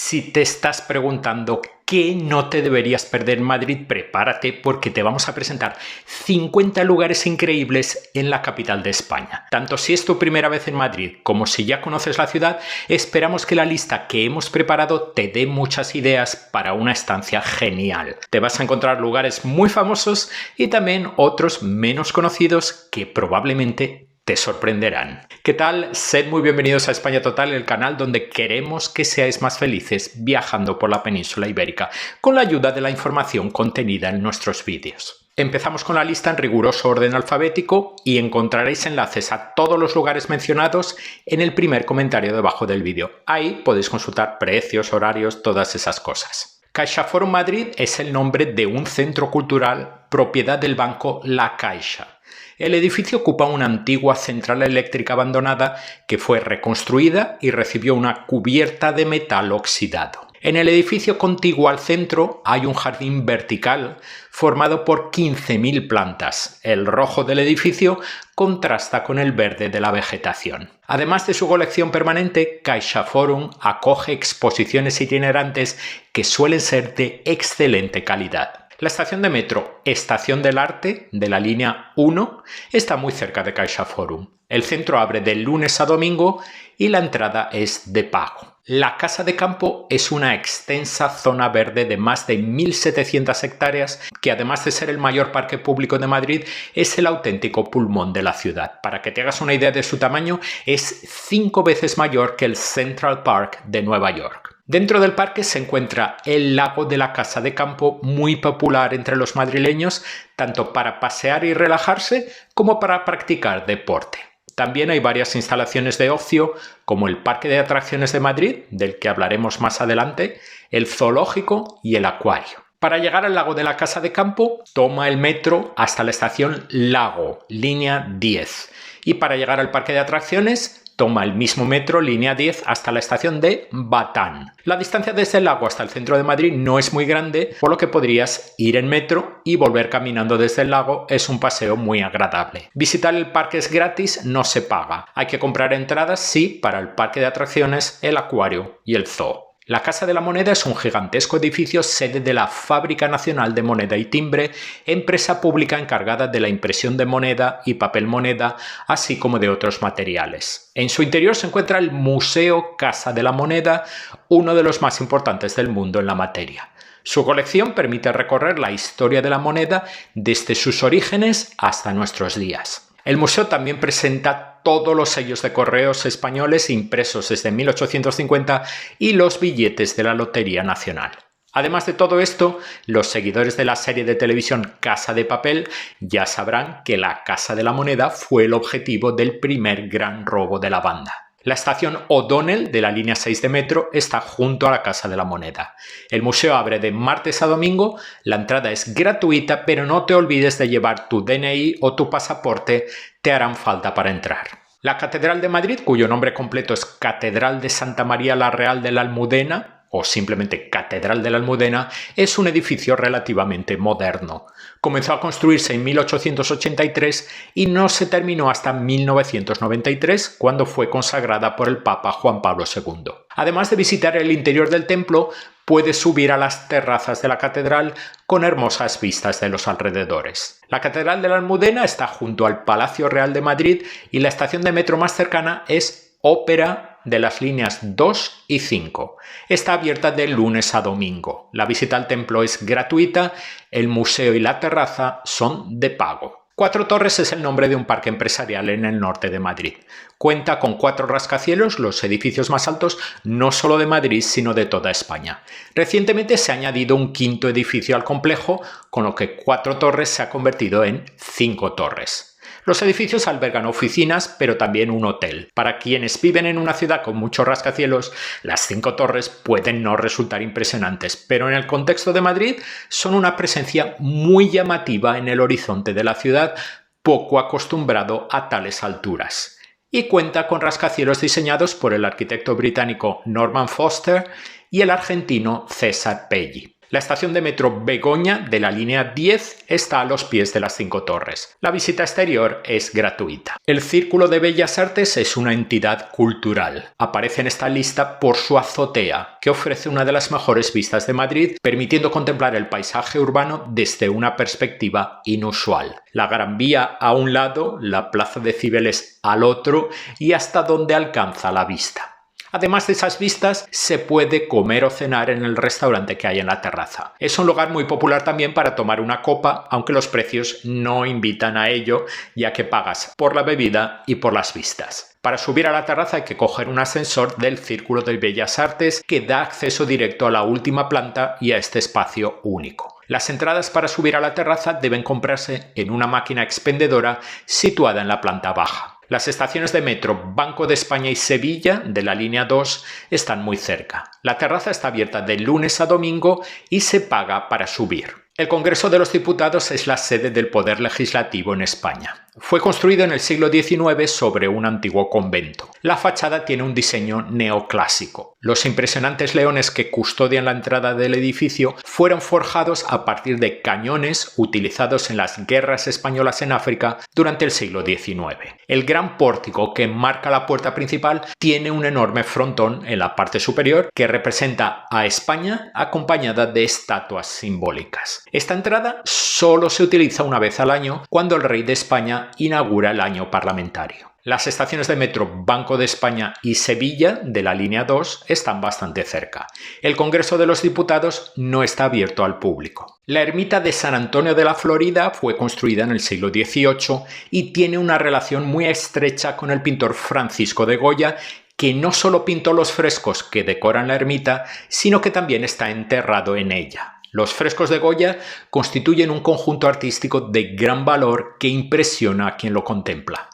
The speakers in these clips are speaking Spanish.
Si te estás preguntando qué no te deberías perder en Madrid, prepárate porque te vamos a presentar 50 lugares increíbles en la capital de España. Tanto si es tu primera vez en Madrid como si ya conoces la ciudad, esperamos que la lista que hemos preparado te dé muchas ideas para una estancia genial. Te vas a encontrar lugares muy famosos y también otros menos conocidos que probablemente te sorprenderán. ¿Qué tal? Sed muy bienvenidos a España Total, el canal donde queremos que seáis más felices viajando por la península ibérica, con la ayuda de la información contenida en nuestros vídeos. Empezamos con la lista en riguroso orden alfabético y encontraréis enlaces a todos los lugares mencionados en el primer comentario debajo del vídeo. Ahí podéis consultar precios, horarios, todas esas cosas. CaixaForum Madrid es el nombre de un centro cultural propiedad del banco La Caixa. El edificio ocupa una antigua central eléctrica abandonada que fue reconstruida y recibió una cubierta de metal oxidado. En el edificio contiguo al centro hay un jardín vertical formado por 15.000 plantas. El rojo del edificio contrasta con el verde de la vegetación. Además de su colección permanente, CaixaForum acoge exposiciones itinerantes que suelen ser de excelente calidad. La estación de metro Estación del Arte, de la línea 1, está muy cerca de CaixaForum. El centro abre de lunes a domingo y la entrada es de pago. La Casa de Campo es una extensa zona verde de más de 1.700 hectáreas que, además de ser el mayor parque público de Madrid, es el auténtico pulmón de la ciudad. Para que te hagas una idea de su tamaño, es 5 veces mayor que el Central Park de Nueva York. Dentro del parque se encuentra el lago de la Casa de Campo, muy popular entre los madrileños, tanto para pasear y relajarse como para practicar deporte. También hay varias instalaciones de ocio, como el Parque de Atracciones de Madrid, del que hablaremos más adelante, el zoológico y el acuario. Para llegar al lago de la Casa de Campo, toma el metro hasta la estación Lago, línea 10. Y para llegar al Parque de Atracciones, toma el mismo metro, línea 10, hasta la estación de Batán. La distancia desde el lago hasta el centro de Madrid no es muy grande, por lo que podrías ir en metro y volver caminando desde el lago. Es un paseo muy agradable. Visitar el parque es gratis, no se paga. Hay que comprar entradas, sí, para el parque de atracciones, el acuario y el zoo. La Casa de la Moneda es un gigantesco edificio sede de la Fábrica Nacional de Moneda y Timbre, empresa pública encargada de la impresión de moneda y papel moneda, así como de otros materiales. En su interior se encuentra el Museo Casa de la Moneda, uno de los más importantes del mundo en la materia. Su colección permite recorrer la historia de la moneda desde sus orígenes hasta nuestros días. El museo también presenta todos los sellos de correos españoles impresos desde 1850 y los billetes de la Lotería Nacional. Además de todo esto, los seguidores de la serie de televisión Casa de Papel ya sabrán que la Casa de la Moneda fue el objetivo del primer gran robo de la banda. La estación O'Donnell de la línea 6 de metro está junto a la Casa de la Moneda. El museo abre de martes a domingo, la entrada es gratuita, pero no te olvides de llevar tu DNI o tu pasaporte, te harán falta para entrar. La Catedral de Madrid, cuyo nombre completo es Catedral de Santa María la Real de la Almudena, o simplemente Catedral de la Almudena, es un edificio relativamente moderno. Comenzó a construirse en 1883 y no se terminó hasta 1993, cuando fue consagrada por el Papa Juan Pablo II. Además de visitar el interior del templo, puedes subir a las terrazas de la catedral con hermosas vistas de los alrededores. La Catedral de la Almudena está junto al Palacio Real de Madrid y la estación de metro más cercana es Ópera de las líneas 2 y 5. Está abierta de lunes a domingo. La visita al templo es gratuita, el museo y la terraza son de pago. Cuatro Torres es el nombre de un parque empresarial en el norte de Madrid. Cuenta con 4 rascacielos, los edificios más altos no solo de Madrid, sino de toda España. Recientemente se ha añadido un 5.º edificio al complejo, con lo que 4 Torres se ha convertido en 5 torres. Los edificios albergan oficinas, pero también un hotel. Para quienes viven en una ciudad con muchos rascacielos, las 5 torres pueden no resultar impresionantes, pero en el contexto de Madrid son una presencia muy llamativa en el horizonte de la ciudad, poco acostumbrado a tales alturas. Y cuenta con rascacielos diseñados por el arquitecto británico Norman Foster y el argentino César Pelli. La estación de metro Begoña de la línea 10 está a los pies de las 5 torres. La visita exterior es gratuita. El Círculo de Bellas Artes es una entidad cultural. Aparece en esta lista por su azotea, que ofrece una de las mejores vistas de Madrid, permitiendo contemplar el paisaje urbano desde una perspectiva inusual. La Gran Vía a un lado, la Plaza de Cibeles al otro y hasta donde alcanza la vista. Además de esas vistas, se puede comer o cenar en el restaurante que hay en la terraza. Es un lugar muy popular también para tomar una copa, aunque los precios no invitan a ello, ya que pagas por la bebida y por las vistas. Para subir a la terraza hay que coger un ascensor del Círculo de Bellas Artes que da acceso directo a la última planta y a este espacio único. Las entradas para subir a la terraza deben comprarse en una máquina expendedora situada en la planta baja. Las estaciones de metro Banco de España y Sevilla de la línea 2 están muy cerca. La terraza está abierta de lunes a domingo y se paga para subir. El Congreso de los Diputados es la sede del Poder Legislativo en España. Fue construido en el siglo XIX sobre un antiguo convento. La fachada tiene un diseño neoclásico. Los impresionantes leones que custodian la entrada del edificio fueron forjados a partir de cañones utilizados en las guerras españolas en África durante el siglo XIX. El gran pórtico que marca la puerta principal tiene un enorme frontón en la parte superior que representa a España acompañada de estatuas simbólicas. Esta entrada solo se utiliza una vez al año cuando el rey de España inaugura el año parlamentario. Las estaciones de metro Banco de España y Sevilla de la línea 2 están bastante cerca. El Congreso de los Diputados no está abierto al público. La ermita de San Antonio de la Florida fue construida en el siglo XVIII y tiene una relación muy estrecha con el pintor Francisco de Goya, que no solo pintó los frescos que decoran la ermita, sino que también está enterrado en ella. Los frescos de Goya constituyen un conjunto artístico de gran valor que impresiona a quien lo contempla.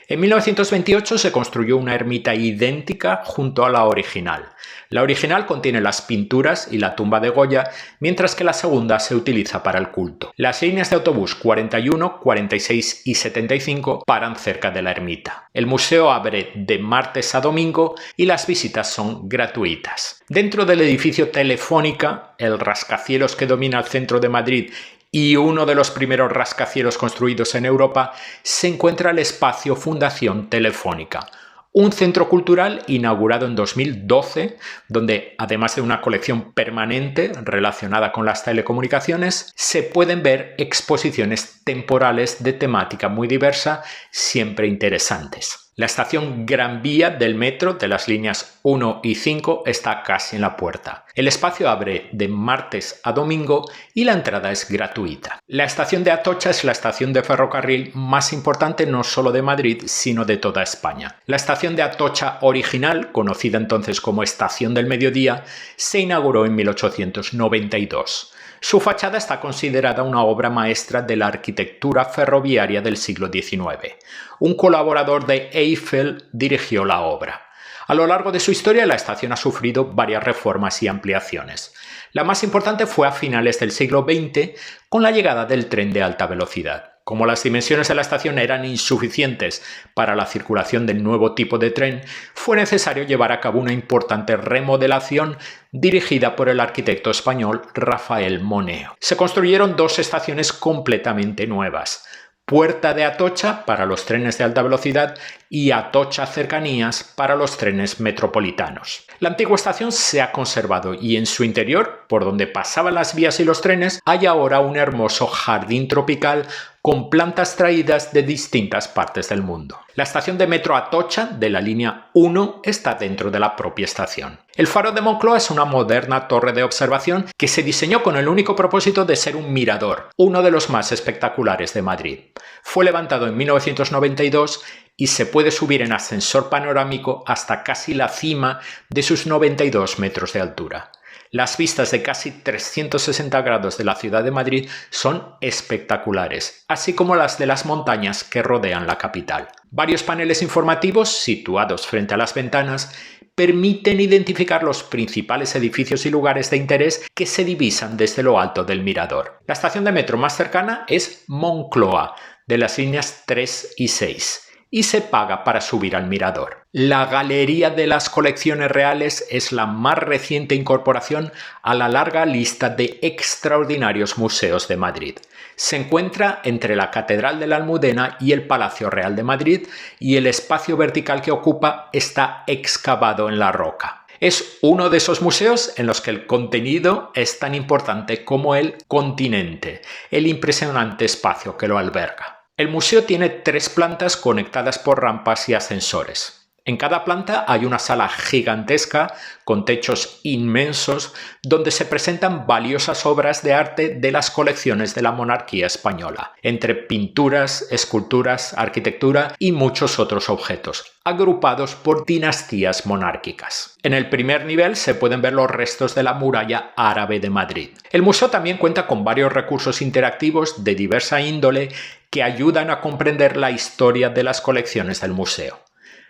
En 1928 se construyó una ermita idéntica junto a la original. La original contiene las pinturas y la tumba de Goya, mientras que la segunda se utiliza para el culto. Las líneas de autobús 41, 46 y 75 paran cerca de la ermita. El museo abre de martes a domingo y las visitas son gratuitas. Dentro del edificio Telefónica, el rascacielos que domina el centro de Madrid y uno de los primeros rascacielos construidos en Europa, se encuentra el espacio Fundación Telefónica, un centro cultural inaugurado en 2012, donde, además de una colección permanente relacionada con las telecomunicaciones, se pueden ver exposiciones temporales de temática muy diversa, siempre interesantes. La estación Gran Vía del metro de las líneas 1 y 5 está casi en la puerta. El espacio abre de martes a domingo y la entrada es gratuita. La estación de Atocha es la estación de ferrocarril más importante no solo de Madrid, sino de toda España. La estación de Atocha original, conocida entonces como Estación del Mediodía, se inauguró en 1892. Su fachada está considerada una obra maestra de la arquitectura ferroviaria del siglo XIX. Un colaborador de Eiffel dirigió la obra. A lo largo de su historia, la estación ha sufrido varias reformas y ampliaciones. La más importante fue a finales del siglo XX, con la llegada del tren de alta velocidad. Como las dimensiones de la estación eran insuficientes para la circulación del nuevo tipo de tren, fue necesario llevar a cabo una importante remodelación dirigida por el arquitecto español Rafael Moneo. Se construyeron dos estaciones completamente nuevas: Puerta de Atocha para los trenes de alta velocidad y Atocha Cercanías para los trenes metropolitanos. La antigua estación se ha conservado y en su interior, por donde pasaban las vías y los trenes, hay ahora un hermoso jardín tropical con plantas traídas de distintas partes del mundo. La estación de metro Atocha de la línea 1 está dentro de la propia estación. El Faro de Moncloa es una moderna torre de observación que se diseñó con el único propósito de ser un mirador, uno de los más espectaculares de Madrid. Fue levantado en 1992 y se puede subir en ascensor panorámico hasta casi la cima de sus 92 metros de altura. Las vistas de casi 360 grados de la ciudad de Madrid son espectaculares, así como las de las montañas que rodean la capital. Varios paneles informativos situados frente a las ventanas permiten identificar los principales edificios y lugares de interés que se divisan desde lo alto del mirador. La estación de metro más cercana es Moncloa, de las líneas 3 y 6. y se paga para subir al mirador. La Galería de las Colecciones Reales es la más reciente incorporación a la larga lista de extraordinarios museos de Madrid. Se encuentra entre la Catedral de la Almudena y el Palacio Real de Madrid, y el espacio vertical que ocupa está excavado en la roca. Es uno de esos museos en los que el contenido es tan importante como el continente, el impresionante espacio que lo alberga. El museo tiene 3 plantas conectadas por rampas y ascensores. En cada planta hay una sala gigantesca con techos inmensos donde se presentan valiosas obras de arte de las colecciones de la monarquía española, entre pinturas, esculturas, arquitectura y muchos otros objetos, agrupados por dinastías monárquicas. En el primer nivel se pueden ver los restos de la muralla árabe de Madrid. El museo también cuenta con varios recursos interactivos de diversa índole que ayudan a comprender la historia de las colecciones del museo.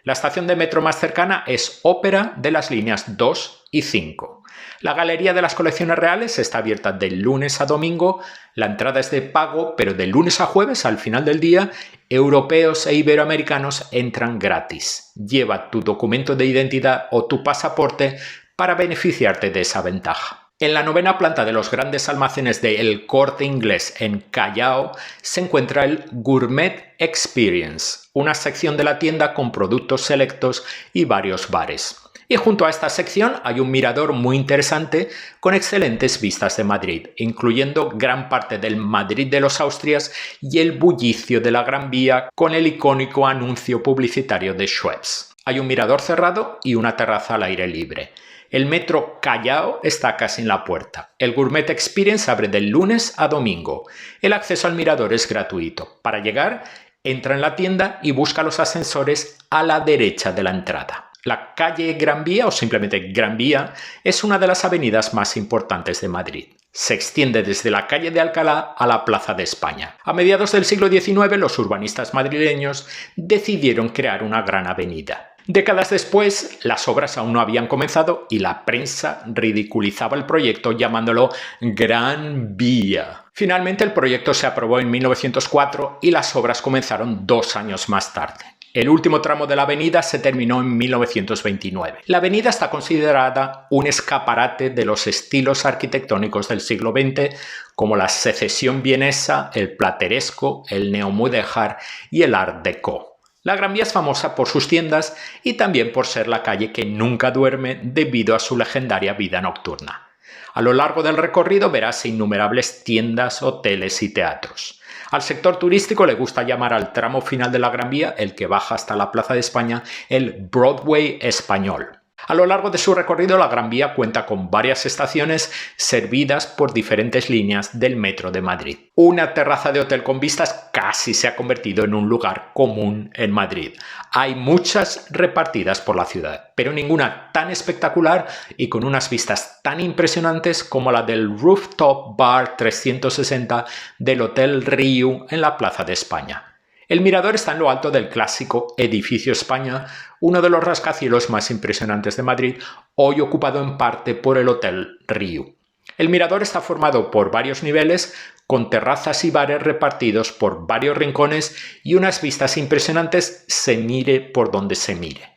La estación de metro más cercana es Ópera de las líneas 2 y 5. La Galería de las Colecciones Reales está abierta de lunes a domingo, la entrada es de pago, pero de lunes a jueves, al final del día, europeos e iberoamericanos entran gratis. Lleva tu documento de identidad o tu pasaporte para beneficiarte de esa ventaja. En la 9ª planta de los grandes almacenes de El Corte Inglés en Callao se encuentra el Gourmet Experience, una sección de la tienda con productos selectos y varios bares. Y junto a esta sección hay un mirador muy interesante con excelentes vistas de Madrid, incluyendo gran parte del Madrid de los Austrias y el bullicio de la Gran Vía con el icónico anuncio publicitario de Schweppes. Hay un mirador cerrado y una terraza al aire libre. El metro Callao está casi en la puerta. El Gourmet Experience abre de lunes a domingo. El acceso al mirador es gratuito. Para llegar, entra en la tienda y busca los ascensores a la derecha de la entrada. La calle Gran Vía, o simplemente Gran Vía, es una de las avenidas más importantes de Madrid. Se extiende desde la calle de Alcalá a la Plaza de España. A mediados del siglo XIX, los urbanistas madrileños decidieron crear una gran avenida. Décadas después, las obras aún no habían comenzado y la prensa ridiculizaba el proyecto llamándolo Gran Vía. Finalmente, el proyecto se aprobó en 1904 y las obras comenzaron 2 años más tarde. El último tramo de la avenida se terminó en 1929. La avenida está considerada un escaparate de los estilos arquitectónicos del siglo XX, como la Secesión vienesa, el plateresco, el neomudéjar y el Art Deco. La Gran Vía es famosa por sus tiendas y también por ser la calle que nunca duerme debido a su legendaria vida nocturna. A lo largo del recorrido verás innumerables tiendas, hoteles y teatros. Al sector turístico le gusta llamar al tramo final de la Gran Vía, el que baja hasta la Plaza de España, el Broadway español. A lo largo de su recorrido, la Gran Vía cuenta con varias estaciones servidas por diferentes líneas del metro de Madrid. Una terraza de hotel con vistas casi se ha convertido en un lugar común en Madrid. Hay muchas repartidas por la ciudad, pero ninguna tan espectacular y con unas vistas tan impresionantes como la del Rooftop Bar 360 del Hotel Riu en la Plaza de España. El mirador está en lo alto del clásico Edificio España, uno de los rascacielos más impresionantes de Madrid, hoy ocupado en parte por el Hotel Riu. El mirador está formado por varios niveles, con terrazas y bares repartidos por varios rincones y unas vistas impresionantes se mire por donde se mire.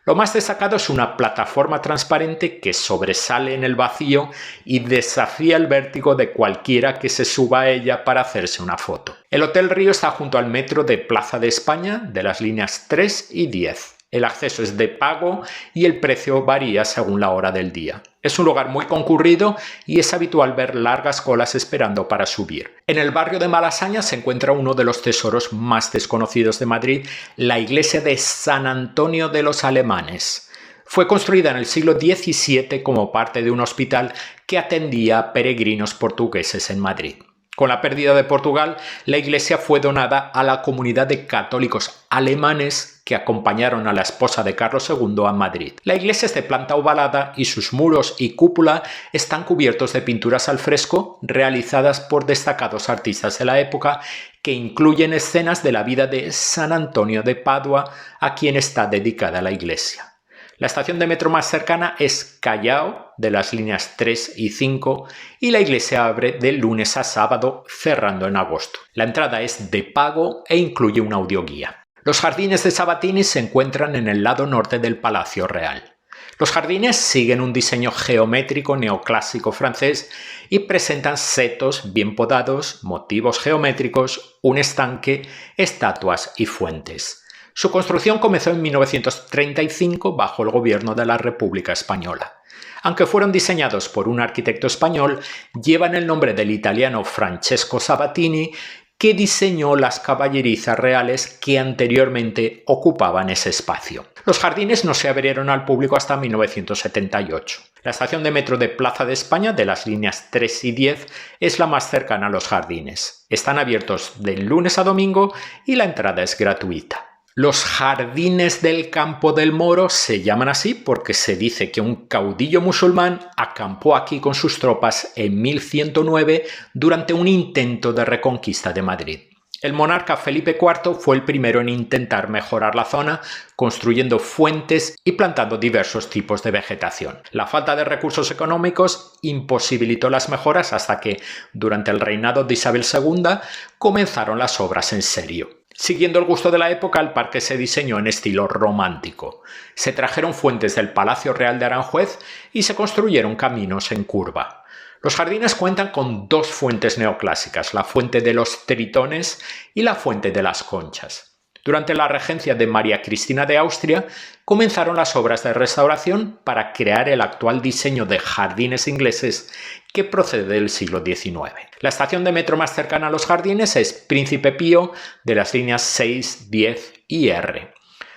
Lo más destacado es una plataforma transparente que sobresale en el vacío y desafía el vértigo de cualquiera que se suba a ella para hacerse una foto. El Hotel Río está junto al metro de Plaza de España de las líneas 3 y 10. El acceso es de pago y el precio varía según la hora del día. Es un lugar muy concurrido y es habitual ver largas colas esperando para subir. En el barrio de Malasaña se encuentra uno de los tesoros más desconocidos de Madrid, la iglesia de San Antonio de los Alemanes. Fue construida en el siglo XVII como parte de un hospital que atendía a peregrinos portugueses en Madrid. Con la pérdida de Portugal, la iglesia fue donada a la comunidad de católicos alemanes que acompañaron a la esposa de Carlos II a Madrid. La iglesia es de planta ovalada y sus muros y cúpula están cubiertos de pinturas al fresco realizadas por destacados artistas de la época que incluyen escenas de la vida de San Antonio de Padua, a quien está dedicada la iglesia. La estación de metro más cercana es Callao, de las líneas 3 y 5, y la iglesia abre de lunes a sábado, cerrando en agosto. La entrada es de pago e incluye una audioguía. Los jardines de Sabatini se encuentran en el lado norte del Palacio Real. Los jardines siguen un diseño geométrico neoclásico francés y presentan setos bien podados, motivos geométricos, un estanque, estatuas y fuentes. Su construcción comenzó en 1935 bajo el gobierno de la República Española. Aunque fueron diseñados por un arquitecto español, llevan el nombre del italiano Francesco Sabatini, que diseñó las caballerizas reales que anteriormente ocupaban ese espacio. Los jardines no se abrieron al público hasta 1978. La estación de metro de Plaza de España, de las líneas 3 y 10, es la más cercana a los jardines. Están abiertos de lunes a domingo y la entrada es gratuita. Los jardines del Campo del Moro se llaman así porque se dice que un caudillo musulmán acampó aquí con sus tropas en 1109 durante un intento de reconquista de Madrid. El monarca Felipe IV fue el primero en intentar mejorar la zona, construyendo fuentes y plantando diversos tipos de vegetación. La falta de recursos económicos imposibilitó las mejoras hasta que, durante el reinado de Isabel II, comenzaron las obras en serio. Siguiendo el gusto de la época, el parque se diseñó en estilo romántico. Se trajeron fuentes del Palacio Real de Aranjuez y se construyeron caminos en curva. Los jardines cuentan con dos fuentes neoclásicas, la Fuente de los Tritones y la Fuente de las Conchas. Durante la regencia de María Cristina de Austria, comenzaron las obras de restauración para crear el actual diseño de jardines ingleses que procede del siglo XIX. La estación de metro más cercana a los jardines es Príncipe Pío, de las líneas 6, 10 y R.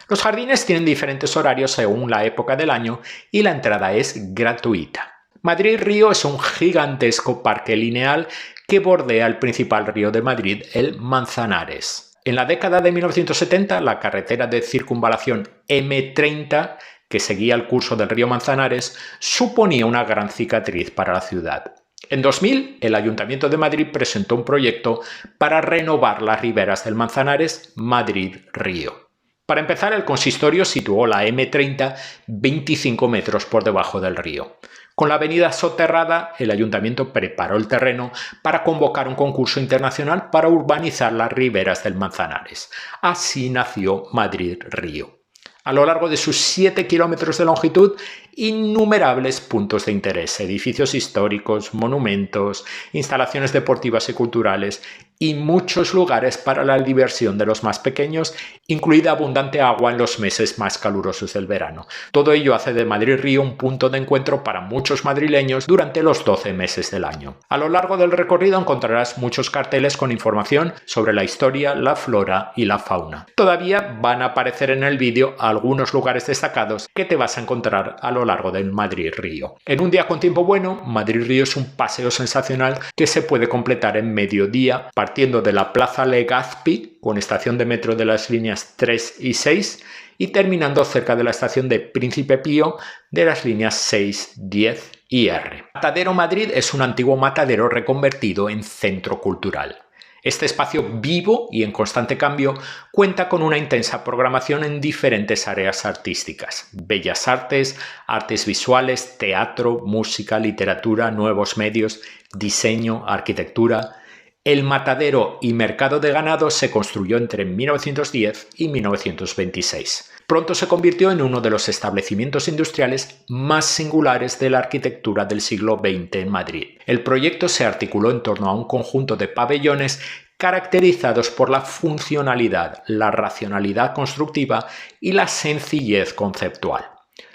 Los jardines tienen diferentes horarios según la época del año y la entrada es gratuita. Madrid-Río es un gigantesco parque lineal que bordea el principal río de Madrid, el Manzanares. En la década de 1970, la carretera de circunvalación M30, que seguía el curso del río Manzanares, suponía una gran cicatriz para la ciudad. En 2000, el Ayuntamiento de Madrid presentó un proyecto para renovar las riberas del Manzanares Madrid-Río. Para empezar, el consistorio situó la M30 25 metros por debajo del río. Con la avenida soterrada, el ayuntamiento preparó el terreno para convocar un concurso internacional para urbanizar las riberas del Manzanares. Así nació Madrid-Río. A lo largo de sus 7 kilómetros de longitud, innumerables puntos de interés, edificios históricos, monumentos, instalaciones deportivas y culturales y muchos lugares para la diversión de los más pequeños, incluida abundante agua en los meses más calurosos del verano. Todo ello hace de Madrid-Río un punto de encuentro para muchos madrileños durante los 12 meses del año. A lo largo del recorrido encontrarás muchos carteles con información sobre la historia, la flora y la fauna. Todavía van a aparecer en el vídeo algunos lugares destacados que te vas a encontrar a lo largo del Madrid-Río. En un día con tiempo bueno, Madrid-Río es un paseo sensacional que se puede completar en mediodía, partiendo de la Plaza Legazpi, con estación de metro de las líneas 3 y 6, y terminando cerca de la estación de Príncipe Pío de las líneas 6, 10 y R. Matadero Madrid es un antiguo matadero reconvertido en centro cultural. Este espacio vivo y en constante cambio cuenta con una intensa programación en diferentes áreas artísticas: bellas artes, artes visuales, teatro, música, literatura, nuevos medios, diseño, arquitectura. El matadero y mercado de ganado se construyó entre 1910 y 1926. Pronto se convirtió en uno de los establecimientos industriales más singulares de la arquitectura del siglo XX en Madrid. El proyecto se articuló en torno a un conjunto de pabellones caracterizados por la funcionalidad, la racionalidad constructiva y la sencillez conceptual.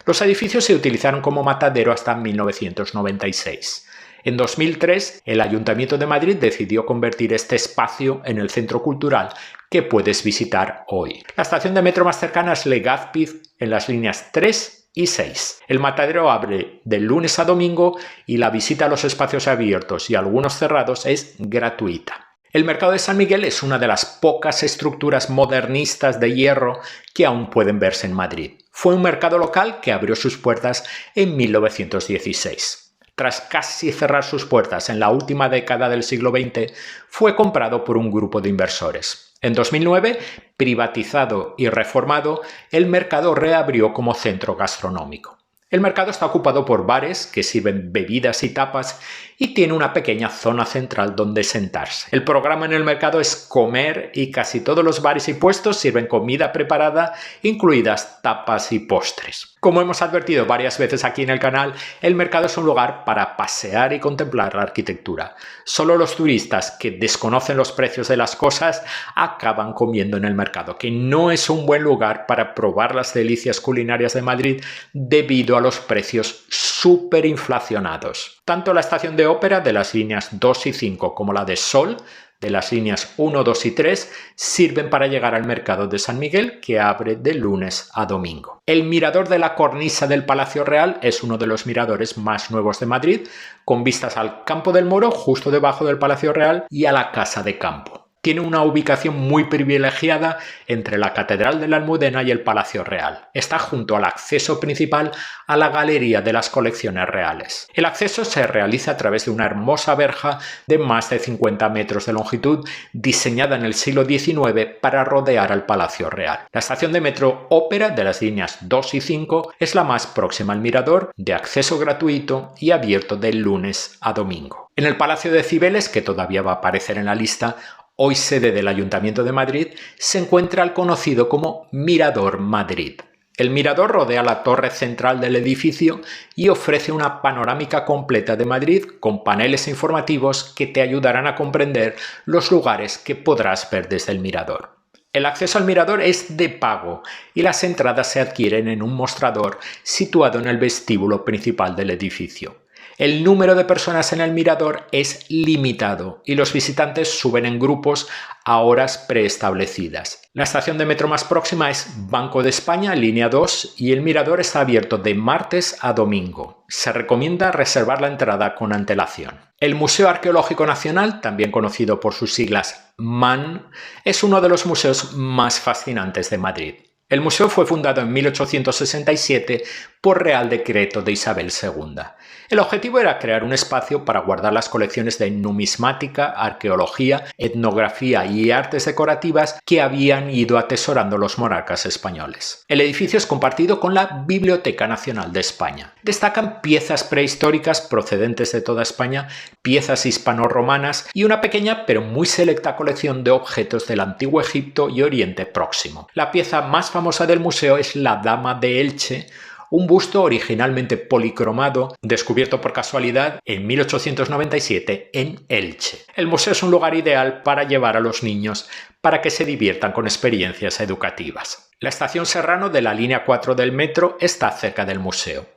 Los edificios se utilizaron como matadero hasta 1996. En 2003, el Ayuntamiento de Madrid decidió convertir este espacio en el centro cultural que puedes visitar hoy. La estación de metro más cercana es Legazpi, en las líneas 3 y 6. El matadero abre de lunes a domingo y la visita a los espacios abiertos y algunos cerrados es gratuita. El Mercado de San Miguel es una de las pocas estructuras modernistas de hierro que aún pueden verse en Madrid. Fue un mercado local que abrió sus puertas en 1916. Tras casi cerrar sus puertas en la última década del siglo XX, fue comprado por un grupo de inversores. En 2009, privatizado y reformado, el mercado reabrió como centro gastronómico. El mercado está ocupado por bares que sirven bebidas y tapas y tiene una pequeña zona central donde sentarse. El programa en el mercado es comer y casi todos los bares y puestos sirven comida preparada, incluidas tapas y postres. Como hemos advertido varias veces aquí en el canal, el mercado es un lugar para pasear y contemplar la arquitectura. Solo los turistas que desconocen los precios de las cosas acaban comiendo en el mercado, que no es un buen lugar para probar las delicias culinarias de Madrid debido a los precios superinflacionados. Tanto la estación de ópera de las líneas 2 y 5 como la de Sol de las líneas 1, 2 y 3 sirven para llegar al mercado de San Miguel, que abre de lunes a domingo. El mirador de la cornisa del Palacio Real es uno de los miradores más nuevos de Madrid, con vistas al Campo del Moro, justo debajo del Palacio Real, y a la Casa de Campo. Tiene una ubicación muy privilegiada entre la Catedral de la Almudena y el Palacio Real. Está junto al acceso principal a la Galería de las Colecciones Reales. El acceso se realiza a través de una hermosa verja de más de 50 metros de longitud, diseñada en el siglo XIX para rodear al Palacio Real. La estación de metro Ópera de las líneas 2 y 5 es la más próxima al mirador, de acceso gratuito y abierto de lunes a domingo. En el Palacio de Cibeles, que todavía va a aparecer en la lista, hoy sede del Ayuntamiento de Madrid, se encuentra el conocido como Mirador Madrid. El mirador rodea la torre central del edificio y ofrece una panorámica completa de Madrid con paneles informativos que te ayudarán a comprender los lugares que podrás ver desde el mirador. El acceso al mirador es de pago y las entradas se adquieren en un mostrador situado en el vestíbulo principal del edificio. El número de personas en el mirador es limitado y los visitantes suben en grupos a horas preestablecidas. La estación de metro más próxima es Banco de España, línea 2, y el mirador está abierto de martes a domingo. Se recomienda reservar la entrada con antelación. El Museo Arqueológico Nacional, también conocido por sus siglas MAN, es uno de los museos más fascinantes de Madrid. El museo fue fundado en 1867 por Real Decreto de Isabel II. El objetivo era crear un espacio para guardar las colecciones de numismática, arqueología, etnografía y artes decorativas que habían ido atesorando los monarcas españoles. El edificio es compartido con la Biblioteca Nacional de España. Destacan piezas prehistóricas procedentes de toda España, piezas hispano-romanas y una pequeña pero muy selecta colección de objetos del Antiguo Egipto y Oriente Próximo. La pieza más famosa del museo es la Dama de Elche, un busto originalmente policromado, descubierto por casualidad en 1897 en Elche. El museo es un lugar ideal para llevar a los niños para que se diviertan con experiencias educativas. La estación Serrano de la línea 4 del metro está cerca del museo.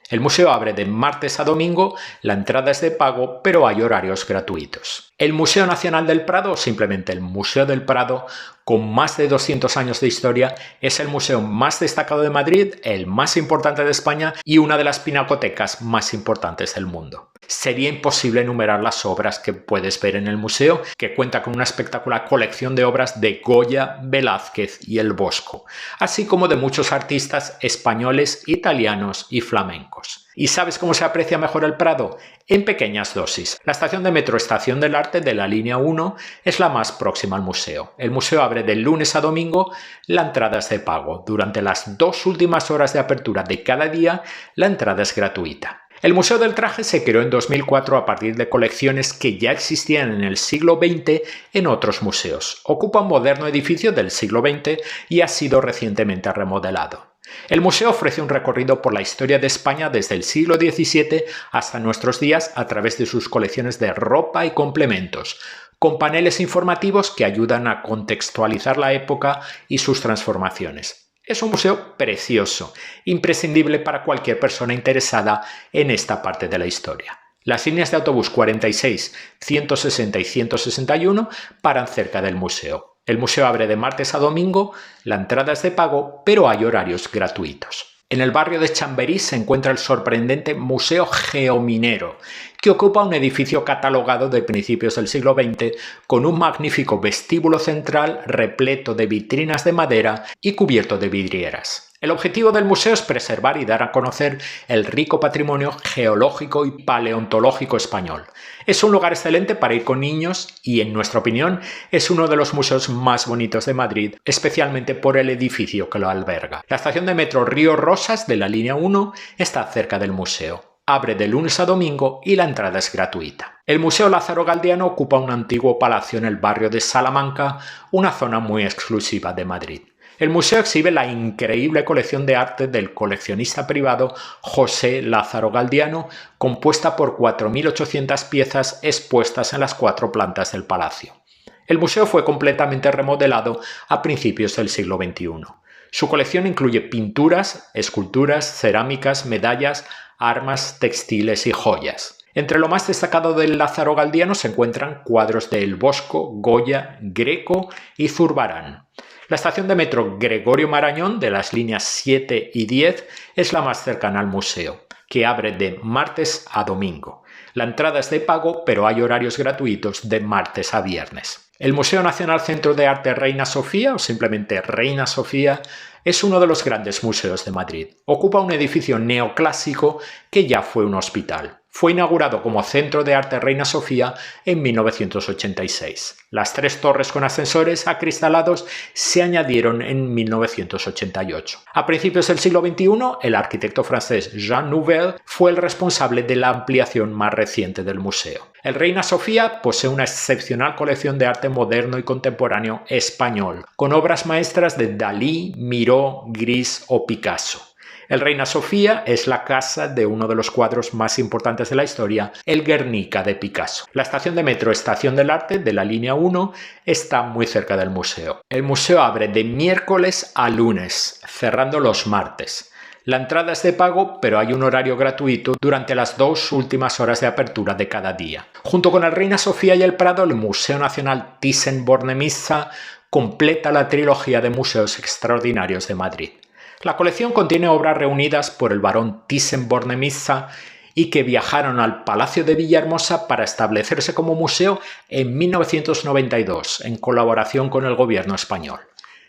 El museo abre de martes a domingo, la entrada es de pago, pero hay horarios gratuitos. El Museo Nacional del Prado, o simplemente el Museo del Prado, con más de 200 años de historia, es el museo más destacado de Madrid, el más importante de España y una de las pinacotecas más importantes del mundo. Sería imposible enumerar las obras que puedes ver en el museo, que cuenta con una espectacular colección de obras de Goya, Velázquez y el Bosco, así como de muchos artistas españoles, italianos y flamencos. ¿Y sabes cómo se aprecia mejor el Prado? En pequeñas dosis. La estación de metro Estación del Arte de la línea 1 es la más próxima al museo. El museo abre de lunes a domingo, la entrada es de pago. Durante las 2 últimas horas de apertura de cada día, la entrada es gratuita. El Museo del Traje se creó en 2004 a partir de colecciones que ya existían en el siglo XX en otros museos. Ocupa un moderno edificio del siglo XX y ha sido recientemente remodelado. El museo ofrece un recorrido por la historia de España desde el siglo XVII hasta nuestros días a través de sus colecciones de ropa y complementos, con paneles informativos que ayudan a contextualizar la época y sus transformaciones. Es un museo precioso, imprescindible para cualquier persona interesada en esta parte de la historia. Las líneas de autobús 46, 160 y 161 paran cerca del museo. El museo abre de martes a domingo, la entrada es de pago, pero hay horarios gratuitos. En el barrio de Chamberí se encuentra el sorprendente Museo Geominero, que ocupa un edificio catalogado de principios del siglo XX con un magnífico vestíbulo central repleto de vitrinas de madera y cubierto de vidrieras. El objetivo del museo es preservar y dar a conocer el rico patrimonio geológico y paleontológico español. Es un lugar excelente para ir con niños y, en nuestra opinión, es uno de los museos más bonitos de Madrid, especialmente por el edificio que lo alberga. La estación de metro Río Rosas de la línea 1 está cerca del museo. Abre de lunes a domingo y la entrada es gratuita. El Museo Lázaro Galdiano ocupa un antiguo palacio en el barrio de Salamanca, una zona muy exclusiva de Madrid. El museo exhibe la increíble colección de arte del coleccionista privado José Lázaro Galdiano, compuesta por 4.800 piezas expuestas en las 4 plantas del palacio. El museo fue completamente remodelado a principios del siglo XXI. Su colección incluye pinturas, esculturas, cerámicas, medallas, armas, textiles y joyas. Entre lo más destacado del Lázaro Galdiano se encuentran cuadros de El Bosco, Goya, Greco y Zurbarán. La estación de metro Gregorio Marañón de las líneas 7 y 10 es la más cercana al museo, que abre de martes a domingo. La entrada es de pago, pero hay horarios gratuitos de martes a viernes. El Museo Nacional Centro de Arte Reina Sofía, o simplemente Reina Sofía, es uno de los grandes museos de Madrid. Ocupa un edificio neoclásico que ya fue un hospital. Fue inaugurado como Centro de Arte Reina Sofía en 1986. Las 3 torres con ascensores acristalados se añadieron en 1988. A principios del siglo XXI, el arquitecto francés Jean Nouvel fue el responsable de la ampliación más reciente del museo. El Reina Sofía posee una excepcional colección de arte moderno y contemporáneo español, con obras maestras de Dalí, Miró, Gris o Picasso. El Reina Sofía es la casa de uno de los cuadros más importantes de la historia, el Guernica de Picasso. La estación de metro Estación del Arte de la línea 1 está muy cerca del museo. El museo abre de miércoles a lunes, cerrando los martes. La entrada es de pago, pero hay un horario gratuito durante las 2 últimas horas de apertura de cada día. Junto con el Reina Sofía y el Prado, el Museo Nacional Thyssen-Bornemisza completa la trilogía de museos extraordinarios de Madrid. La colección contiene obras reunidas por el barón Thyssen-Bornemisza y que viajaron al Palacio de Villahermosa para establecerse como museo en 1992, en colaboración con el gobierno español.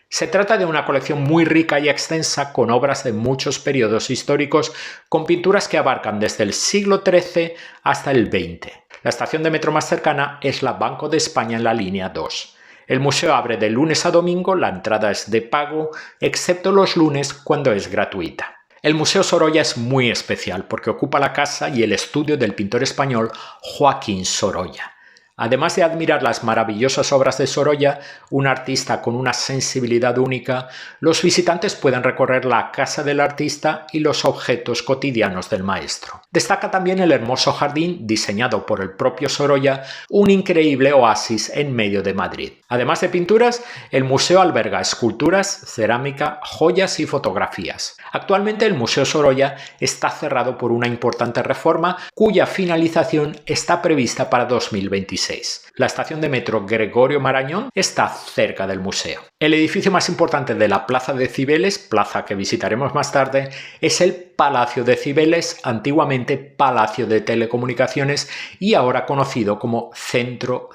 Se trata de una colección muy rica y extensa con obras de muchos periodos históricos, con pinturas que abarcan desde el siglo XIII hasta el XX. La estación de metro más cercana es la Banco de España en la línea 2. El museo abre de lunes a domingo, la entrada es de pago, excepto los lunes cuando es gratuita. El Museo Sorolla es muy especial porque ocupa la casa y el estudio del pintor español Joaquín Sorolla. Además de admirar las maravillosas obras de Sorolla, un artista con una sensibilidad única, los visitantes pueden recorrer la casa del artista y los objetos cotidianos del maestro. Destaca también el hermoso jardín diseñado por el propio Sorolla, un increíble oasis en medio de Madrid. Además de pinturas, el museo alberga esculturas, cerámica, joyas y fotografías. Actualmente el Museo Sorolla está cerrado por una importante reforma cuya finalización está prevista para 2026. La estación de metro Gregorio Marañón está cerca del museo. El edificio más importante de la Plaza de Cibeles, plaza que visitaremos más tarde, es el Palacio de Cibeles, antiguamente Palacio de Telecomunicaciones y ahora conocido como Centro.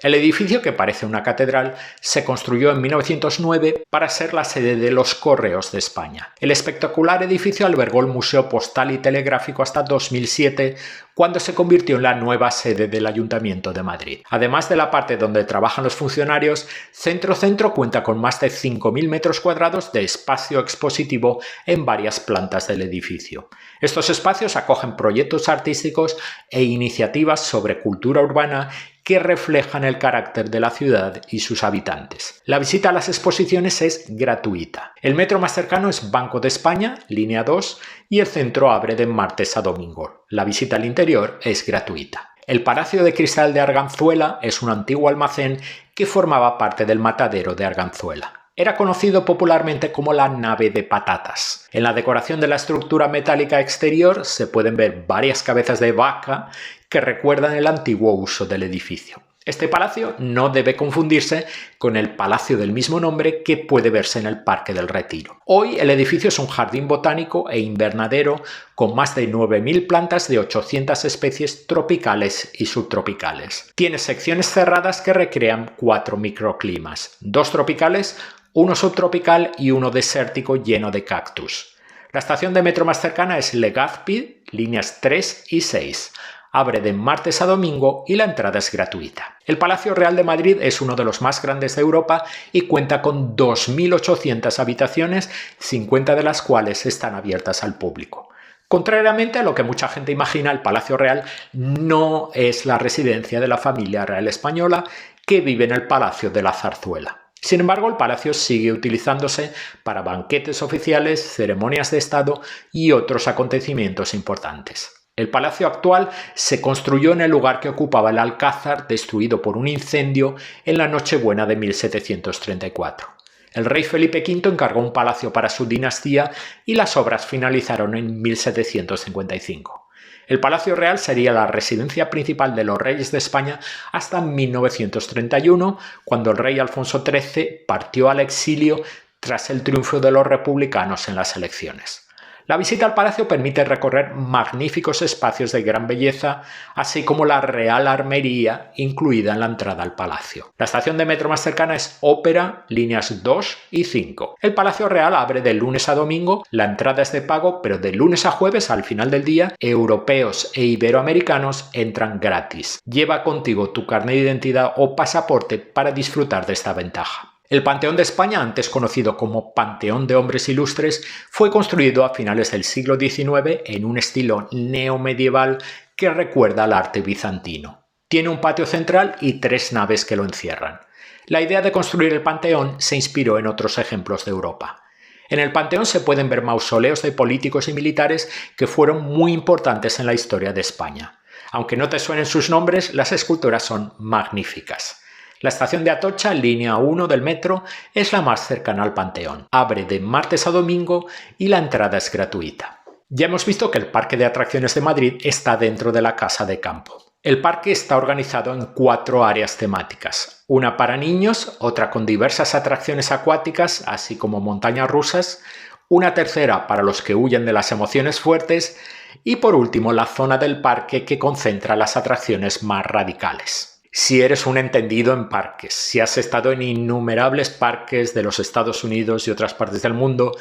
El edificio, que parece una catedral, se construyó en 1909 para ser la sede de los Correos de España. El espectacular edificio albergó el Museo Postal y Telegráfico hasta 2007, cuando se convirtió en la nueva sede del Ayuntamiento de Madrid. Además de la parte donde trabajan los funcionarios, Centro cuenta con más de 5.000 metros cuadrados de espacio expositivo en varias plantas del edificio. Estos espacios acogen proyectos artísticos e iniciativas sobre cultura urbana que reflejan el carácter de la ciudad y sus habitantes. La visita a las exposiciones es gratuita. El metro más cercano es Banco de España, línea 2, y el centro abre de martes a domingo. La visita al interior es gratuita. El Palacio de Cristal de Arganzuela es un antiguo almacén que formaba parte del matadero de Arganzuela. Era conocido popularmente como la nave de patatas. En la decoración de la estructura metálica exterior se pueden ver varias cabezas de vaca que recuerdan el antiguo uso del edificio. Este palacio no debe confundirse con el palacio del mismo nombre que puede verse en el Parque del Retiro. Hoy el edificio es un jardín botánico e invernadero con más de 9.000 plantas de 800 especies tropicales y subtropicales. Tiene secciones cerradas que recrean 4 microclimas, 2 tropicales, 1 subtropical y 1 desértico lleno de cactus. La estación de metro más cercana es Legazpi, líneas 3 y 6. Abre de martes a domingo y la entrada es gratuita. El Palacio Real de Madrid es uno de los más grandes de Europa y cuenta con 2.800 habitaciones, 50 de las cuales están abiertas al público. Contrariamente a lo que mucha gente imagina, el Palacio Real no es la residencia de la familia real española que vive en el Palacio de la Zarzuela. Sin embargo, el palacio sigue utilizándose para banquetes oficiales, ceremonias de Estado y otros acontecimientos importantes. El palacio actual se construyó en el lugar que ocupaba el Alcázar, destruido por un incendio en la Nochebuena de 1734. El rey Felipe V encargó un palacio para su dinastía y las obras finalizaron en 1755. El Palacio Real sería la residencia principal de los reyes de España hasta 1931, cuando el rey Alfonso XIII partió al exilio tras el triunfo de los republicanos en las elecciones. La visita al palacio permite recorrer magníficos espacios de gran belleza, así como la Real Armería incluida en la entrada al palacio. La estación de metro más cercana es Ópera, líneas 2 y 5. El Palacio Real abre de lunes a domingo, la entrada es de pago, pero de lunes a jueves, al final del día, europeos e iberoamericanos entran gratis. Lleva contigo tu carnet de identidad o pasaporte para disfrutar de esta ventaja. El Panteón de España, antes conocido como Panteón de Hombres Ilustres, fue construido a finales del siglo XIX en un estilo neomedieval que recuerda al arte bizantino. Tiene un patio central y 3 naves que lo encierran. La idea de construir el Panteón se inspiró en otros ejemplos de Europa. En el Panteón se pueden ver mausoleos de políticos y militares que fueron muy importantes en la historia de España. Aunque no te suenen sus nombres, las esculturas son magníficas. La estación de Atocha, línea 1 del metro, es la más cercana al Panteón. Abre de martes a domingo y la entrada es gratuita. Ya hemos visto que el Parque de Atracciones de Madrid está dentro de la Casa de Campo. El parque está organizado en 4 áreas temáticas. Una para niños, otra con diversas atracciones acuáticas, así como montañas rusas, una tercera para los que huyen de las emociones fuertes y por último la zona del parque que concentra las atracciones más radicales. Si eres un entendido en parques, si has estado en innumerables parques de los Estados Unidos y otras partes del mundo,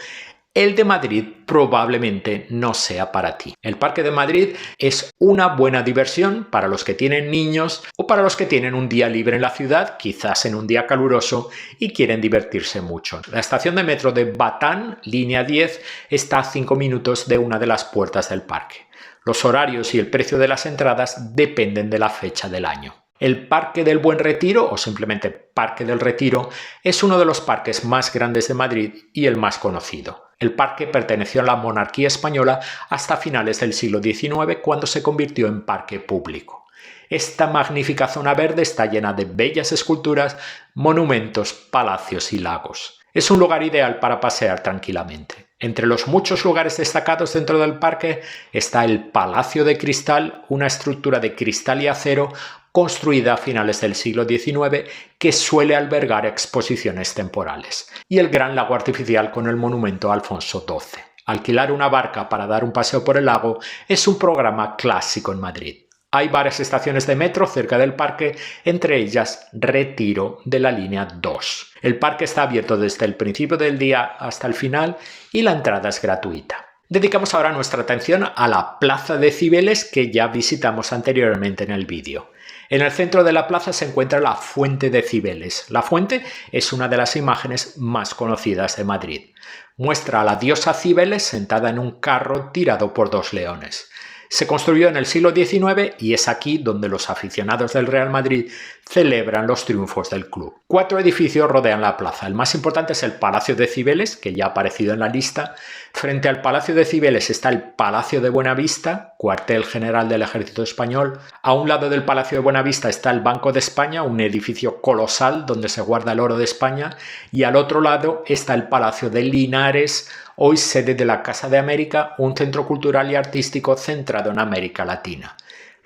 el de Madrid probablemente no sea para ti. El Parque de Madrid es una buena diversión para los que tienen niños o para los que tienen un día libre en la ciudad, quizás en un día caluroso, y quieren divertirse mucho. La estación de metro de Batán, línea 10, está a 5 minutos de una de las puertas del parque. Los horarios y el precio de las entradas dependen de la fecha del año. El Parque del Buen Retiro, o simplemente Parque del Retiro, es uno de los parques más grandes de Madrid y el más conocido. El parque perteneció a la monarquía española hasta finales del siglo XIX, cuando se convirtió en parque público. Esta magnífica zona verde está llena de bellas esculturas, monumentos, palacios y lagos. Es un lugar ideal para pasear tranquilamente. Entre los muchos lugares destacados dentro del parque está el Palacio de Cristal, una estructura de cristal y acero construida a finales del siglo XIX que suele albergar exposiciones temporales, y el gran lago artificial con el monumento a Alfonso XII. Alquilar una barca para dar un paseo por el lago es un programa clásico en Madrid. Hay varias estaciones de metro cerca del parque, entre ellas Retiro de la línea 2. El parque está abierto desde el principio del día hasta el final y la entrada es gratuita. Dedicamos ahora nuestra atención a la Plaza de Cibeles que ya visitamos anteriormente en el vídeo. En el centro de la plaza se encuentra la Fuente de Cibeles. La fuente es una de las imágenes más conocidas de Madrid. Muestra a la diosa Cibeles sentada en un carro tirado por 2 leones. Se construyó en el siglo XIX y es aquí donde los aficionados del Real Madrid celebran los triunfos del club. 4 edificios rodean la plaza. El más importante es el Palacio de Cibeles, que ya ha aparecido en la lista. Frente al Palacio de Cibeles está el Palacio de Buenavista, cuartel general del Ejército Español. A un lado del Palacio de Buenavista está el Banco de España, un edificio colosal donde se guarda el oro de España. Y al otro lado está el Palacio de Linares, hoy sede de la Casa de América, un centro cultural y artístico centrado en América Latina.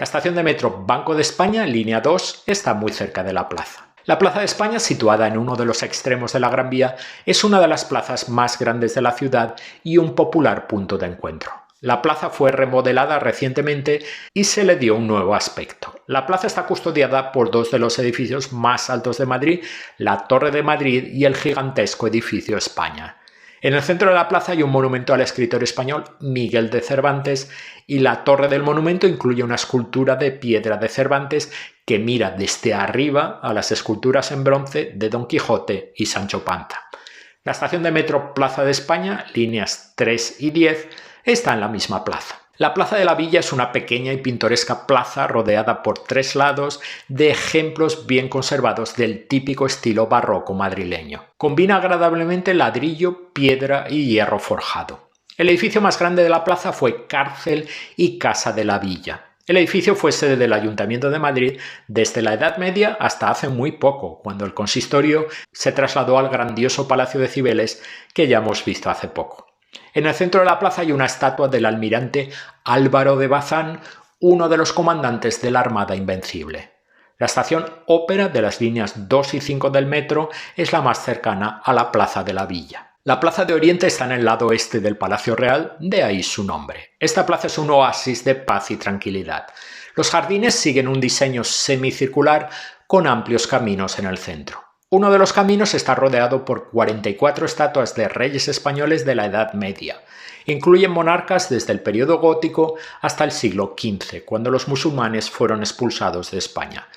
La estación de metro Banco de España, línea 2, está muy cerca de la plaza. La Plaza de España, situada en uno de los extremos de la Gran Vía, es una de las plazas más grandes de la ciudad y un popular punto de encuentro. La plaza fue remodelada recientemente y se le dio un nuevo aspecto. La plaza está custodiada por dos de los edificios más altos de Madrid, la Torre de Madrid y el gigantesco edificio España. En el centro de la plaza hay un monumento al escritor español Miguel de Cervantes y la torre del monumento incluye una escultura de piedra de Cervantes que mira desde arriba a las esculturas en bronce de Don Quijote y Sancho Panza. La estación de metro Plaza de España, líneas 3 y 10, está en la misma plaza. La Plaza de la Villa es una pequeña y pintoresca plaza rodeada por tres lados de ejemplos bien conservados del típico estilo barroco madrileño. Combina agradablemente ladrillo, piedra y hierro forjado. El edificio más grande de la plaza fue Cárcel y Casa de la Villa. El edificio fue sede del Ayuntamiento de Madrid desde la Edad Media hasta hace muy poco, cuando el consistorio se trasladó al grandioso Palacio de Cibeles que ya hemos visto hace poco. En el centro de la plaza hay una estatua del almirante Álvaro de Bazán, uno de los comandantes de la Armada Invencible. La estación Ópera de las líneas 2 y 5 del metro es la más cercana a la Plaza de la Villa. La Plaza de Oriente está en el lado este del Palacio Real, de ahí su nombre. Esta plaza es un oasis de paz y tranquilidad. Los jardines siguen un diseño semicircular con amplios caminos en el centro. Uno de los caminos está rodeado por 44 estatuas de reyes españoles de la Edad Media. Incluyen monarcas desde el periodo gótico hasta el siglo XV, cuando los musulmanes fueron expulsados de España.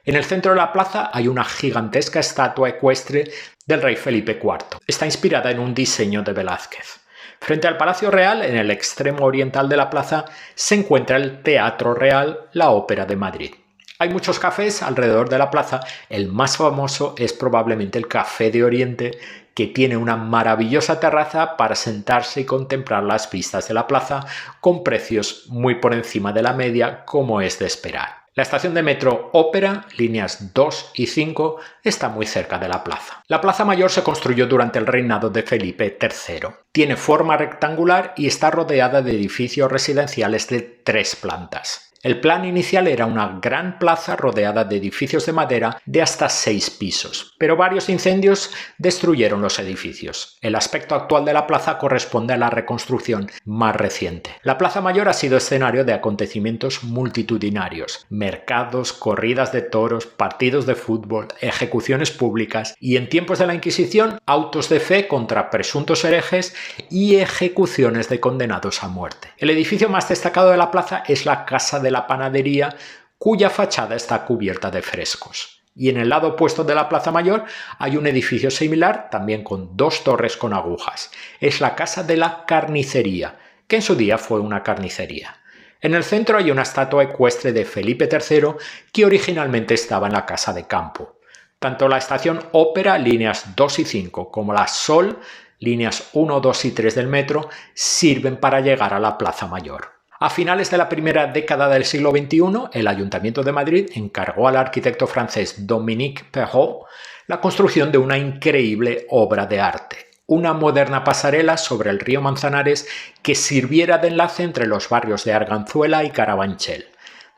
En el centro de la plaza hay una gigantesca estatua ecuestre del rey Felipe IV. Está inspirada en un diseño de Velázquez. Frente al Palacio Real, en el extremo oriental de la plaza, se encuentra el Teatro Real, la Ópera de Madrid. Hay muchos cafés alrededor de la plaza, el más famoso es probablemente el Café de Oriente, que tiene una maravillosa terraza para sentarse y contemplar las vistas de la plaza, con precios muy por encima de la media, como es de esperar. La estación de metro Ópera, líneas 2 y 5, está muy cerca de la plaza. La Plaza Mayor se construyó durante el reinado de Felipe III. Tiene forma rectangular y está rodeada de edificios residenciales de 3 plantas. El plan inicial era una gran plaza rodeada de edificios de madera de hasta 6 pisos, pero varios incendios destruyeron los edificios. El aspecto actual de la plaza corresponde a la reconstrucción más reciente. La Plaza Mayor ha sido escenario de acontecimientos multitudinarios, mercados, corridas de toros, partidos de fútbol, ejecuciones públicas y en tiempos de la Inquisición, autos de fe contra presuntos herejes y ejecuciones de condenados a muerte. El edificio más destacado de la plaza es la Casa de la Panadería, cuya fachada está cubierta de frescos. Y en el lado opuesto de la Plaza Mayor hay un edificio similar, también con 2 torres con agujas. Es la Casa de la Carnicería, que en su día fue una carnicería. En el centro hay una estatua ecuestre de Felipe III que originalmente estaba en la Casa de Campo. Tanto la estación Ópera, líneas 2 y 5, como la Sol, líneas 1, 2 y 3 del metro, sirven para llegar a la Plaza Mayor. A finales de la primera década del siglo XXI, el Ayuntamiento de Madrid encargó al arquitecto francés Dominique Perrault la construcción de una increíble obra de arte, una moderna pasarela sobre el río Manzanares que sirviera de enlace entre los barrios de Arganzuela y Carabanchel.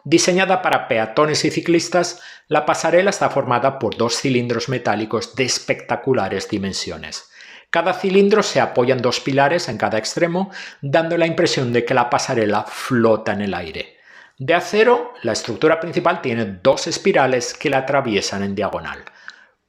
Diseñada para peatones y ciclistas, la pasarela está formada por 2 cilindros metálicos de espectaculares dimensiones. Cada cilindro se apoya en 2 pilares en cada extremo, dando la impresión de que la pasarela flota en el aire. De acero, la estructura principal tiene 2 espirales que la atraviesan en diagonal.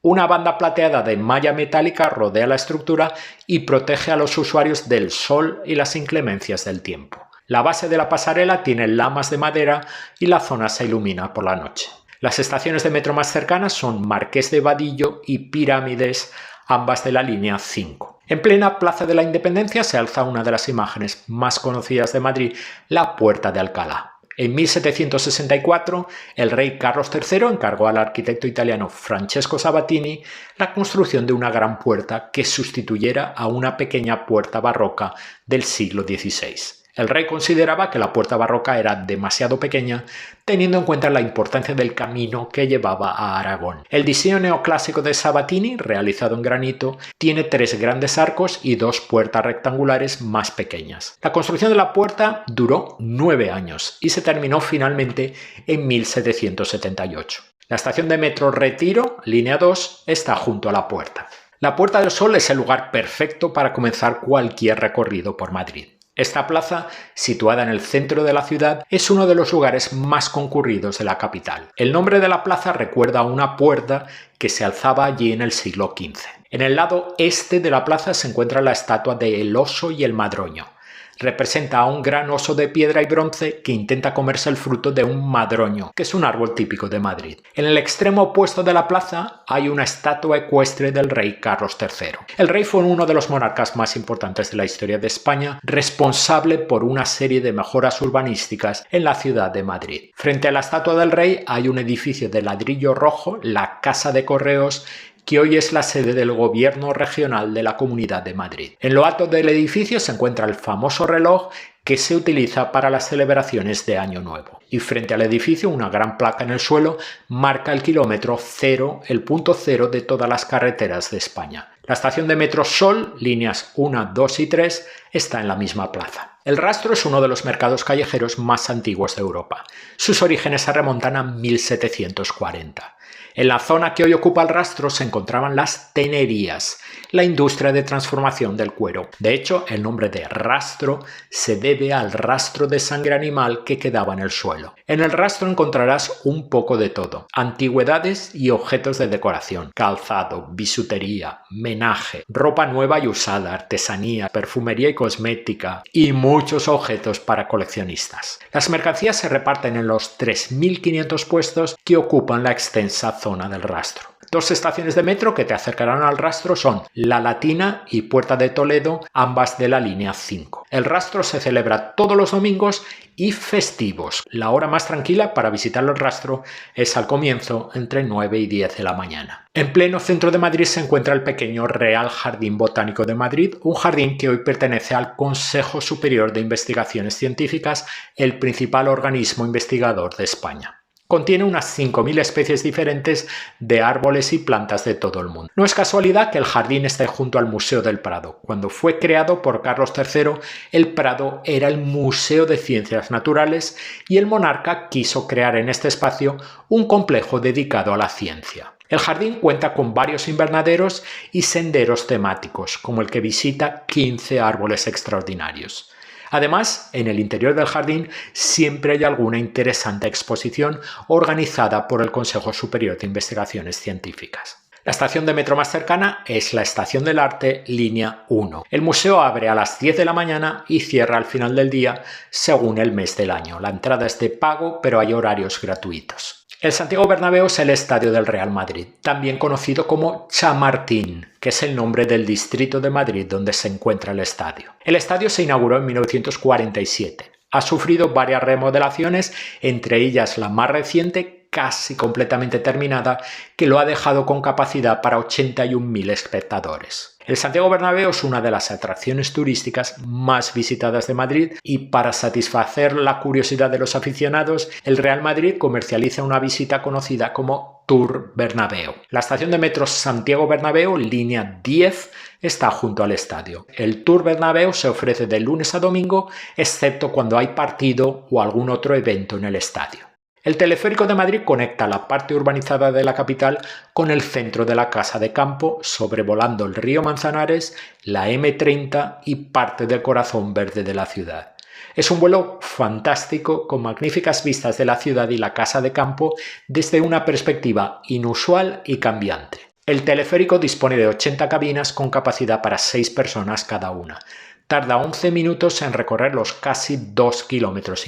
Una banda plateada de malla metálica rodea la estructura y protege a los usuarios del sol y las inclemencias del tiempo. La base de la pasarela tiene lamas de madera y la zona se ilumina por la noche. Las estaciones de metro más cercanas son Marqués de Vadillo y Pirámides, ambas de la línea 5. En plena Plaza de la Independencia se alza una de las imágenes más conocidas de Madrid, la Puerta de Alcalá. En 1764, el rey Carlos III encargó al arquitecto italiano Francesco Sabatini la construcción de una gran puerta que sustituyera a una pequeña puerta barroca del siglo XVI. El rey consideraba que la puerta barroca era demasiado pequeña, teniendo en cuenta la importancia del camino que llevaba a Aragón. El diseño neoclásico de Sabatini, realizado en granito, tiene 3 grandes arcos y 2 puertas rectangulares más pequeñas. La construcción de la puerta duró 9 años y se terminó finalmente en 1778. La estación de metro Retiro, línea 2, está junto a la puerta. La Puerta del Sol es el lugar perfecto para comenzar cualquier recorrido por Madrid. Esta plaza, situada en el centro de la ciudad, es uno de los lugares más concurridos de la capital. El nombre de la plaza recuerda a una puerta que se alzaba allí en el siglo XV. En el lado este de la plaza se encuentra la estatua de El Oso y el Madroño. Representa a un gran oso de piedra y bronce que intenta comerse el fruto de un madroño, que es un árbol típico de Madrid. En el extremo opuesto de la plaza hay una estatua ecuestre del rey Carlos III. El rey fue uno de los monarcas más importantes de la historia de España, responsable por una serie de mejoras urbanísticas en la ciudad de Madrid. Frente a la estatua del rey hay un edificio de ladrillo rojo, la Casa de Correos, que hoy es la sede del Gobierno Regional de la Comunidad de Madrid. En lo alto del edificio se encuentra el famoso reloj que se utiliza para las celebraciones de Año Nuevo. Y frente al edificio, una gran placa en el suelo marca el kilómetro cero, el punto cero de todas las carreteras de España. La estación de metro Sol, líneas 1, 2 y 3, está en la misma plaza. El Rastro es uno de los mercados callejeros más antiguos de Europa. Sus orígenes se remontan a 1740. En la zona que hoy ocupa el Rastro se encontraban las tenerías, la industria de transformación del cuero. De hecho, el nombre de Rastro se debe al rastro de sangre animal que quedaba en el suelo. En el Rastro encontrarás un poco de todo: antigüedades y objetos de decoración, calzado, bisutería, menaje, ropa nueva y usada, artesanía, perfumería y cosmética y muchos objetos para coleccionistas. Las mercancías se reparten en los 3.500 puestos que ocupan la extensa zona del Rastro. 2 estaciones de metro que te acercarán al Rastro son La Latina y Puerta de Toledo, ambas de la línea 5. El Rastro se celebra todos los domingos y festivos. La hora más tranquila para visitar el Rastro es al comienzo, entre 9 y 10 de la mañana. En pleno centro de Madrid se encuentra el pequeño Real Jardín Botánico de Madrid, un jardín que hoy pertenece al Consejo Superior de Investigaciones Científicas, el principal organismo investigador de España. Contiene unas 5.000 especies diferentes de árboles y plantas de todo el mundo. No es casualidad que el jardín esté junto al Museo del Prado. Cuando fue creado por Carlos III, el Prado era el Museo de Ciencias Naturales y el monarca quiso crear en este espacio un complejo dedicado a la ciencia. El jardín cuenta con varios invernaderos y senderos temáticos, como el que visita 15 árboles extraordinarios. Además, en el interior del jardín siempre hay alguna interesante exposición organizada por el Consejo Superior de Investigaciones Científicas. La estación de metro más cercana es la Estación del Arte, línea 1. El museo abre a las 10 de la mañana y cierra al final del día según el mes del año. La entrada es de pago, pero hay horarios gratuitos. El Santiago Bernabéu es el estadio del Real Madrid, también conocido como Chamartín, que es el nombre del distrito de Madrid donde se encuentra el estadio. El estadio se inauguró en 1947. Ha sufrido varias remodelaciones, entre ellas la más reciente, casi completamente terminada, que lo ha dejado con capacidad para 81.000 espectadores. El Santiago Bernabéu es una de las atracciones turísticas más visitadas de Madrid y para satisfacer la curiosidad de los aficionados, el Real Madrid comercializa una visita conocida como Tour Bernabéu. La estación de metro Santiago Bernabéu, línea 10, está junto al estadio. El Tour Bernabéu se ofrece de lunes a domingo, excepto cuando hay partido o algún otro evento en el estadio. El teleférico de Madrid conecta la parte urbanizada de la capital con el centro de la Casa de Campo, sobrevolando el río Manzanares, la M30 y parte del corazón verde de la ciudad. Es un vuelo fantástico con magníficas vistas de la ciudad y la Casa de Campo desde una perspectiva inusual y cambiante. El teleférico dispone de 80 cabinas con capacidad para 6 personas cada una. Tarda 11 minutos en recorrer los casi 2,5 kilómetros.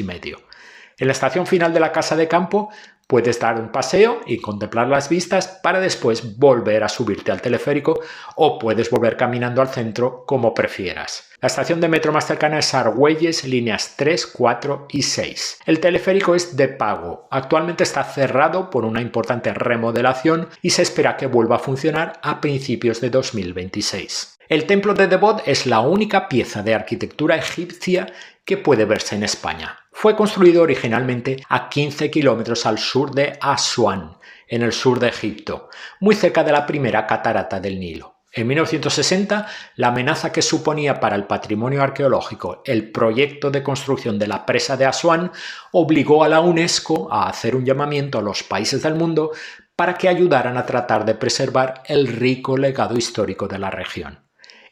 En la estación final de la Casa de Campo puedes dar un paseo y contemplar las vistas para después volver a subirte al teleférico o puedes volver caminando al centro como prefieras. La estación de metro más cercana es Argüelles, líneas 3, 4 y 6. El teleférico es de pago. Actualmente está cerrado por una importante remodelación y se espera que vuelva a funcionar a principios de 2026. El templo de Debod es la única pieza de arquitectura egipcia que puede verse en España. Fue construido originalmente a 15 kilómetros al sur de Asuán, en el sur de Egipto, muy cerca de la primera catarata del Nilo. En 1960, la amenaza que suponía para el patrimonio arqueológico el proyecto de construcción de la presa de Asuán obligó a la UNESCO a hacer un llamamiento a los países del mundo para que ayudaran a tratar de preservar el rico legado histórico de la región.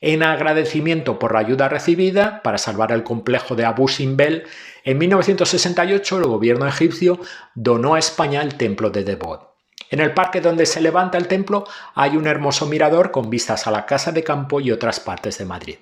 En agradecimiento por la ayuda recibida para salvar el complejo de Abu Simbel, en 1968 el gobierno egipcio donó a España el templo de Debod. En el parque donde se levanta el templo hay un hermoso mirador con vistas a la Casa de Campo y otras partes de Madrid.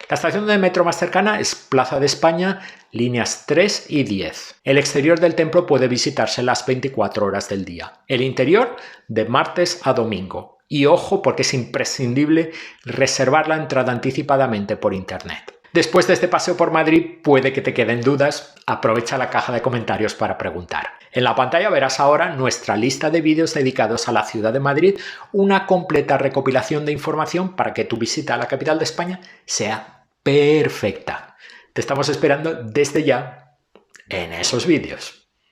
La estación de metro más cercana es Plaza de España, líneas 3 y 10. El exterior del templo puede visitarse las 24 horas del día. El interior de martes a domingo. Y ojo, porque es imprescindible reservar la entrada anticipadamente por internet. Después de este paseo por Madrid puede que te queden dudas, aprovecha la caja de comentarios para preguntar. En la pantalla verás ahora nuestra lista de vídeos dedicados a la ciudad de Madrid, una completa recopilación de información para que tu visita a la capital de España sea perfecta. Te estamos esperando desde ya en esos vídeos.